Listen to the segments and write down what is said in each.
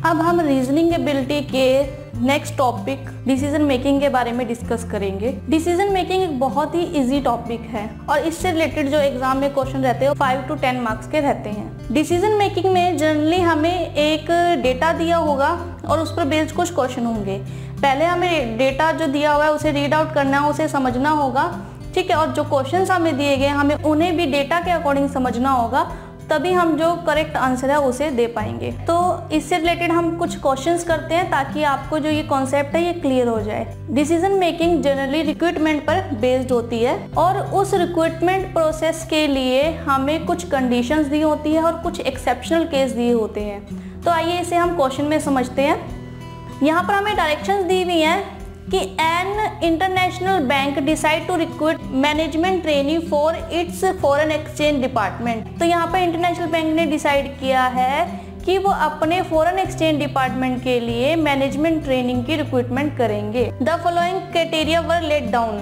अब हम reasoning ability के नेक्स्ट टॉपिक डिसीजन मेकिंग के बारे में डिस्कस करेंगे। डिसीजन मेकिंग एक बहुत ही इजी टॉपिक है और इससे रिलेटेड जो एग्जाम में क्वेश्चन रहते हैं वो 5 to 10 मार्क्स के रहते हैं। डिसीजन मेकिंग में जनरली हमें एक डेटा दिया होगा और उस पर बेस्ड कुछ क्वेश्चन होंगे। पहले हमें डेटा जो दिया हुआ है उसे रीड आउट करना है, उसे समझना होगा, ठीक है। और जो क्वेश्चन हमें दिए गए हमें उन्हें भी डेटा के अकॉर्डिंग समझना होगा, तभी हम जो करेक्ट आंसर है उसे दे पाएंगे। तो इससे रिलेटेड हम कुछ क्वेश्चंस करते हैं ताकि आपको जो ये कॉन्सेप्ट है ये क्लियर हो जाए। डिसीजन मेकिंग जनरली रिक्रूटमेंट पर बेस्ड होती है और उस रिक्रूटमेंट प्रोसेस के लिए हमें कुछ कंडीशंस दी होती है और कुछ एक्सेप्शनल केस दिए होते हैं। तो आइए इसे हम क्वेश्चन में समझते हैं। यहाँ पर हमें डायरेक्शंस दी हुई हैं कि an international bank decide to recruit management trainee for its foreign exchange department. तो यहाँ पर इंटरनेशनल बैंक ने डिसाइड किया है कि वो अपने फॉरेन एक्सचेंज डिपार्टमेंट के लिए मैनेजमेंट ट्रेनिंग की रिक्रूटमेंट करेंगे। The following criteria were let down.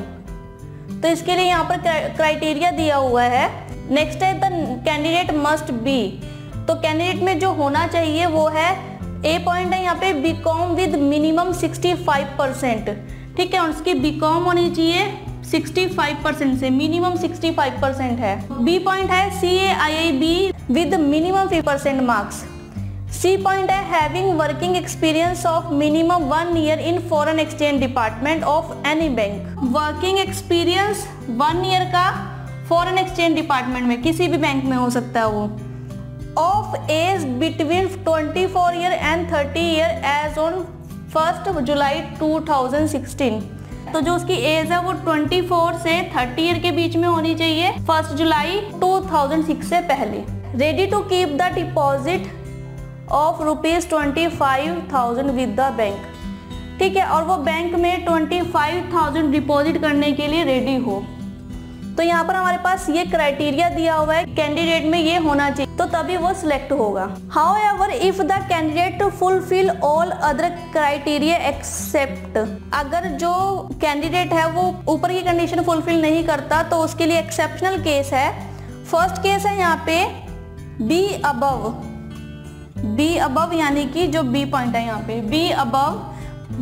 तो इसके लिए यहाँ पर क्राइटेरिया दिया हुआ है। नेक्स्ट है द कैंडिडेट मस्ट बी। तो कैंडिडेट में जो होना चाहिए वो है, ए पॉइंट है यहाँ पे बीकॉम विद मिनिमम 65%, ठीक है। और उसकी बीकॉम होनी चाहिए 65% से, मिनिमम 65% है। बी पॉइंट है CAIIB with minimum 5% marks. C point है having working experience of minimum 1 year in foreign exchange department of any bank. Working experience 1 year का फॉरेन एक्सचेंज डिपार्टमेंट में किसी भी बैंक में हो सकता है वो। Of age between 24 year and 30 year as on 1st July 2016। तो जो उसकी एज है वो 24 से 30 ईयर के बीच में होनी चाहिए 1 जुलाई 2006 से पहले। Ready to keep the deposit of ₹25,000 with the bank, ठीक है। और वो बैंक में 25,000 डिपॉजिट करने के लिए रेडी हो। तो यहाँ पर हमारे पास ये क्राइटेरिया दिया हुआ है, कैंडिडेट में ये होना चाहिए तो तभी वो सिलेक्ट होगा। However if the candidate fulfil all other criteria except, अगर जो कैंडिडेट है वो ऊपर की कंडीशन फुलफिल नहीं करता तो उसके लिए एक्सेप्शनल केस है। फर्स्ट केस है यहाँ पे बी अबव, यानी कि जो बी पॉइंट है यहाँ पे be above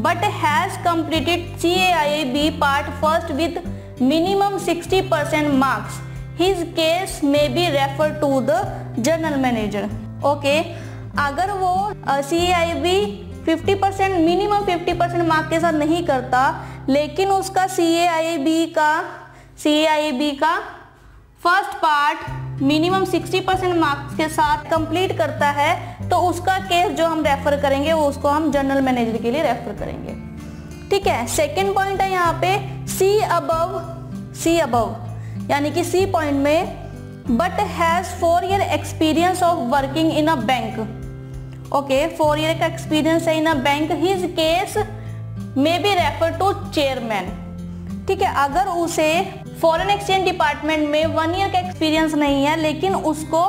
but has completed CAIIB part first with minimum 60% marks, his case may be referred to the general manager। Okay, अगर वो CAIIB 50% मिनिमम 50% मार्क के साथ नहीं करता लेकिन उसका CAIIB का फर्स्ट पार्ट मिनिमम 60% मार्क्स के साथ कंप्लीट करता है तो उसका केस जो हम रेफर करेंगे वो उसको हम जनरल मैनेजर के लिए रेफर करेंगे, ठीक है। सेकेंड पॉइंट है यहाँ पे सी अबव, यानी कि सी पॉइंट में but has 4 year experience of working in a bank. Okay, 4 year का एक्सपीरियंस है in a bank, his case may be refer to chairman, ठीक है। अगर उसे फॉरेन एक्सचेंज डिपार्टमेंट में 1 ईयर का एक्सपीरियंस नहीं है लेकिन उसको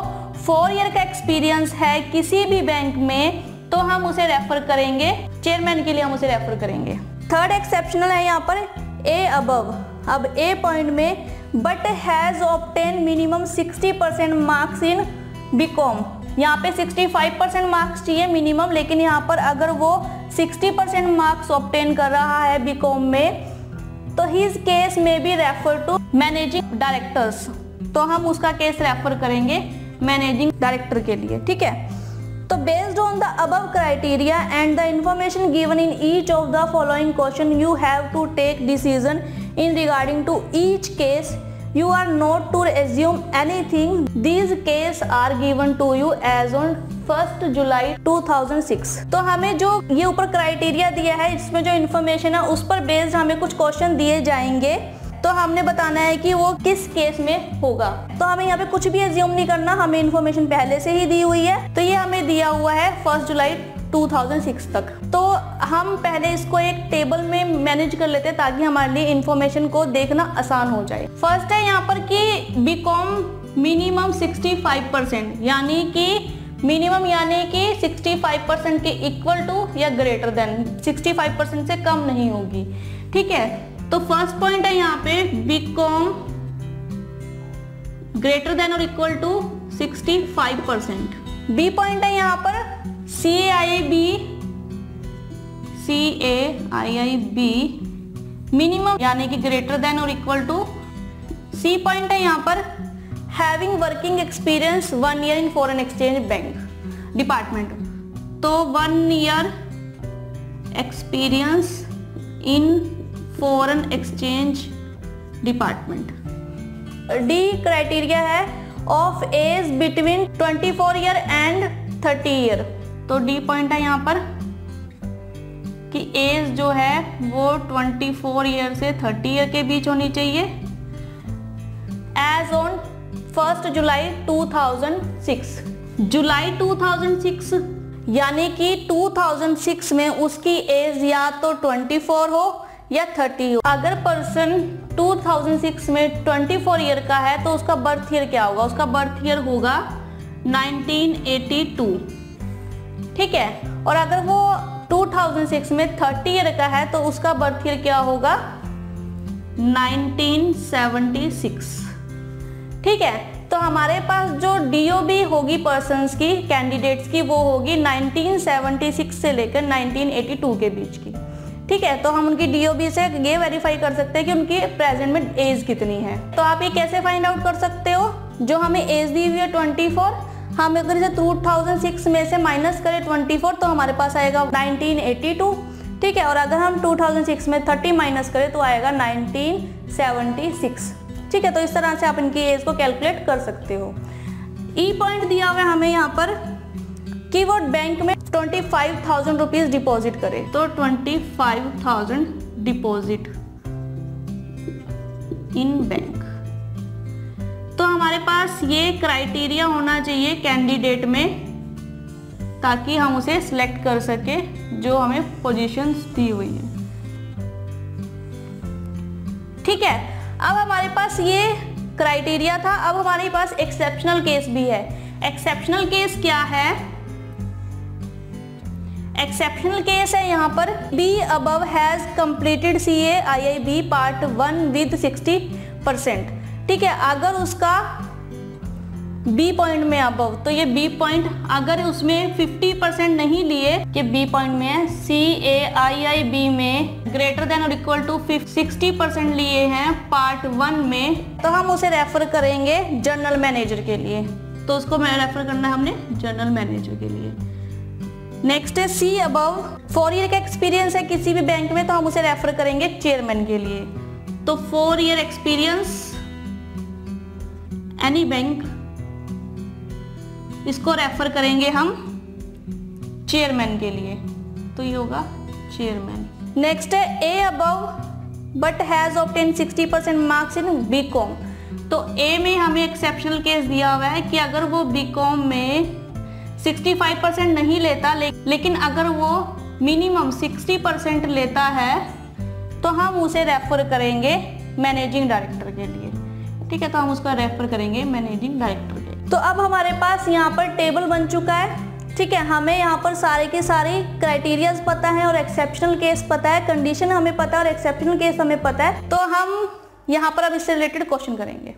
4 ईयर का एक्सपीरियंस है किसी भी बैंक में तो हम उसे रेफर करेंगे, चेयरमैन के लिए हम उसे रेफर करेंगे। थर्ड एक्सेप्शनल है यहाँ पर ए अबव। अब ए पॉइंट में but has obtain minimum 60% marks in BCom. यहाँ पे 65% मार्क्स चाहिए मिनिमम, लेकिन यहाँ पर अगर वो 60% मार्क्स ऑब्टेन कर रहा है बीकॉम में तो हिज केस में be refer to managing directors, तो हम उसका केस रेफर करेंगे मैनेजिंग डायरेक्टर के लिए, ठीक है। तो based on the above criteria and the information given in each of the following question, you have to take decision in regarding to each case. You are not to assume anything. These cases are given to you as on 1st July 2006। तो हमें जो ये ऊपर criteria दिया है इसमें जो information है उस पर बेस्ड हमें कुछ क्वेश्चन दिए जाएंगे तो हमने बताना है कि वो किस केस में होगा। तो हमें यहाँ पे कुछ भी एज्यूम नहीं करना, हमें इन्फॉर्मेशन पहले से ही दी हुई है। तो ये हमें दिया हुआ है 1 जुलाई 2006 तक। तो हम पहले इसको एक टेबल में मैनेज कर लेते हैं ताकि हमारे लिए इन्फॉर्मेशन को देखना आसान हो जाए। फर्स्ट है यहाँ पर कि बीकॉम मिनिमम 65%, यानी कि मिनिमम यानी कि 65% के इक्वल टू या ग्रेटर देन, 65% से कम नहीं होगी, ठीक है। तो फर्स्ट पॉइंट है यहाँ पे बीकॉम ग्रेटर देन और इक्वल टू 65%। बी पॉइंट है यहाँ पर CAIIB मिनिमम यानी कि ग्रेटर देन और इक्वल टू, सी पॉइंट है यहाँ पर having working experience 1 year in foreign exchange bank department, तो 1 year experience in foreign exchange department. D criteria है of age between 24 year and 30 year, तो D point है यहाँ पर कि एज जो है वो 24 ईयर से 30 ईयर के बीच होनी चाहिए एज ऑन 1 जुलाई 2006। जुलाई 2006 यानी कि 2006 में उसकी एज या तो 24 हो या 30 हो। अगर पर्सन 2006 में 24 ईयर का है तो उसका बर्थ ईयर क्या होगा? उसका बर्थ ईयर होगा 1982, ठीक है। और अगर वो 2006 में 30 ईयर का है तो उसका बर्थ ईयर क्या होगा? 1976, ठीक है। तो हमारे पास जो DOB होगी पर्सन्स की, कैंडिडेट्स की, वो होगी 1976 से लेकर 1982 के बीच की, ठीक है। तो हम उनकी DOB से ये वेरीफाई कर सकते हैं कि उनकी प्रेजेंट में एज कितनी है। तो आप ये कैसे फाइंड आउट कर सकते हो? जो हमें एज दी हुई है 24, हम अगर इसे 2006 में से माइनस करें 24 तो हमारे पास आएगा 1982, ठीक है। और अगर हम 2006 में 30 माइनस करें तो आएगा 1976, ठीक है। तो इस तरह से आप इनकी एज को कैलकुलेट कर सकते हो। ई पॉइंट दिया हुआ है हमें यहाँ पर कि वो बैंक में 25,000 रुपीज डिपॉजिट करे, तो 25,000 डिपॉजिट इन बैंक। तो हमारे पास ये क्राइटेरिया होना चाहिए कैंडिडेट में ताकि हम उसे सिलेक्ट कर सके जो हमें पोजीशंस दी हुई है, ठीक है। अब हमारे पास ये क्राइटेरिया था। अब हमारे पास एक्सेप्शनल केस भी है। एक्सेप्शनल केस क्या है? एक्सेप्शनल केस है यहाँ पर be above has completed CAIIB part 1 with 60%, ठीक है। अगर उसका बी पॉइंट में अबव, तो ये बी पॉइंट अगर उसमें 50% नहीं लिए कि बी पॉइंट में है, CAIIB में ग्रेटर देन और इक्वल टू 60% लिए हैं पार्ट 1 में, तो हम उसे रेफर करेंगे जनरल मैनेजर के लिए। तो उसको रेफर करना है हमने जनरल मैनेजर के लिए। नेक्स्ट है सी अबव 4 ईयर का एक्सपीरियंस है किसी भी बैंक में, तो हम उसे रेफर करेंगे चेयरमैन के लिए। तो 4 ईयर एक्सपीरियंस एनी बैंक, इसको रेफर करेंगे हम चेयरमैन के लिए, तो ये होगा चेयरमैन। नेक्स्ट है A above but has obtain 60% marks in BCom. तो ए में हमें एक्सेप्शनल केस दिया हुआ है कि अगर वो बीकॉम में 65% नहीं लेता, लेकिन अगर वो मिनिमम 60% लेता है तो हम उसे रेफर करेंगे मैनेजिंग डायरेक्टर के लिए, ठीक है। तो हम उसका रेफर करेंगे मैनेजिंग डायरेक्टर के। तो अब हमारे पास यहाँ पर टेबल बन चुका है, ठीक है। हमें यहाँ पर सारे के सारे क्राइटेरियाज पता है और एक्सेप्शनल केस पता है, कंडीशन हमें पता है और एक्सेप्शनल केस हमें पता है। तो हम यहाँ पर अब इससे रिलेटेड क्वेश्चन करेंगे।